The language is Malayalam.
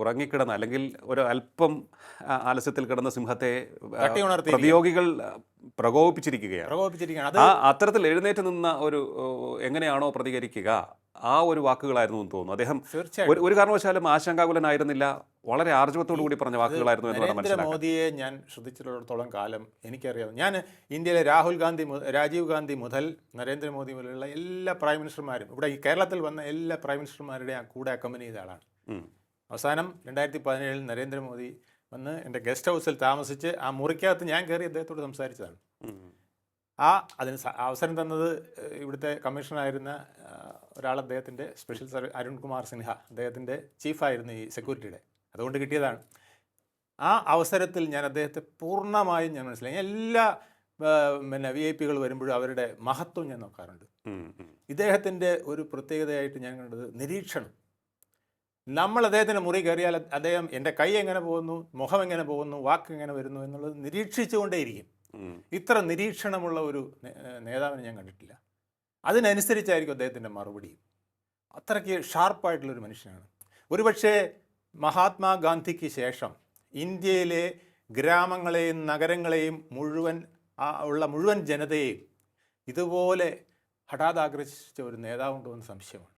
ഉറങ്ങിക്കിടന്ന അല്ലെങ്കിൽ ഒരു അല്പം ആലസ്യത്തിൽ കിടന്ന സിംഹത്തെ തട്ടി ഉണർത്തിയിരിക്കുകയാണ്. പ്രതിയോഗികൾ പ്രകോപിപ്പിച്ചിരിക്കുകയാണ്. പ്രകോപിപ്പിച്ചിരിക്കുകയാണ്. അത് അത്തരത്തിൽ എഴുന്നേറ്റ് നിന്ന ഒരു എങ്ങനെയാണോ പ്രതികരിക്കുക ആ ഒരു വാക്കുകളായിരുന്നു എന്ന് തോന്നുന്നു. അദ്ദേഹം തീർച്ചയായിട്ടും ഒരു കാരണവശാലും ആശങ്കാകുലനായിരുന്നില്ല, വളരെ ആർജവത്തോടു കൂടി പറഞ്ഞ വാക്കുകളായിരുന്നു എന്ന് വേണം മനസ്സിലാക്കാൻ. നരേന്ദ്രമോദിയെ ഞാൻ ശ്രദ്ധിച്ചിടത്തോളം കാലം എനിക്കറിയാം. ഞാൻ ഇന്ത്യയിലെ രാജീവ് ഗാന്ധി മുതൽ നരേന്ദ്രമോദി മുതലുള്ള എല്ലാ പ്രൈം മിനിസ്റ്റർമാരും ഇവിടെ ഈ കേരളത്തിൽ വന്ന എല്ലാ പ്രൈം മിനിസ്റ്റർമാരുടെയും കൂടെ അക്കമ്പനി ചെയ്ത ആളാണ്. അവസാനം 2017 നരേന്ദ്രമോദി വന്ന് എൻ്റെ ഗസ്റ്റ് ഹൗസിൽ താമസിച്ച് ആ മുറിക്കകത്ത് ഞാൻ കയറി അദ്ദേഹത്തോട് സംസാരിച്ചതാണ്. അതിന് അവസരം തന്നത് ഇവിടുത്തെ കമ്മീഷണറായിരുന്ന ഒരാൾ, അദ്ദേഹത്തിൻ്റെ സ്പെഷ്യൽ അരുൺകുമാർ സിൻഹ, അദ്ദേഹത്തിൻ്റെ ചീഫായിരുന്നു ഈ സെക്യൂരിറ്റിയുടെ, അതുകൊണ്ട് കിട്ടിയതാണ്. ആ അവസരത്തിൽ ഞാൻ അദ്ദേഹത്തെ പൂർണ്ണമായും ഞാൻ മനസ്സിലായി. എല്ലാ VIP വരുമ്പോഴും അവരുടെ മഹത്വം ഞാൻ നോക്കാറുണ്ട്. ഇദ്ദേഹത്തിൻ്റെ ഒരു പ്രത്യേകതയായിട്ട് ഞാൻ കണ്ടത് നിരീക്ഷണം. നമ്മൾ അദ്ദേഹത്തിൻ്റെ മുറി കയറിയാൽ അദ്ദേഹം എൻ്റെ കൈ എങ്ങനെ പോകുന്നു, മുഖം എങ്ങനെ പോകുന്നു, വാക്ക് എങ്ങനെ വരുന്നു എന്നുള്ളത് നിരീക്ഷിച്ചുകൊണ്ടേയിരിക്കും. ഇത്ര നിരീക്ഷണമുള്ള ഒരു നേതാവിനെ ഞാൻ കണ്ടിട്ടില്ല. അതിനനുസരിച്ചായിരിക്കും അദ്ദേഹത്തിൻ്റെ മറുപടിയും. അത്രയ്ക്ക് ഷാർപ്പായിട്ടുള്ളൊരു മനുഷ്യനാണ്. ഒരുപക്ഷെ മഹാത്മാഗാന്ധിക്ക് ശേഷം ഇന്ത്യയിലെ ഗ്രാമങ്ങളെയും നഗരങ്ങളെയും മുഴുവൻ ജനതയെയും ഇതുപോലെ ഹഠാത് ആഗ്രഹിച്ച ഒരു നേതാവുണ്ടോ എന്ന് സംശയമാണ്.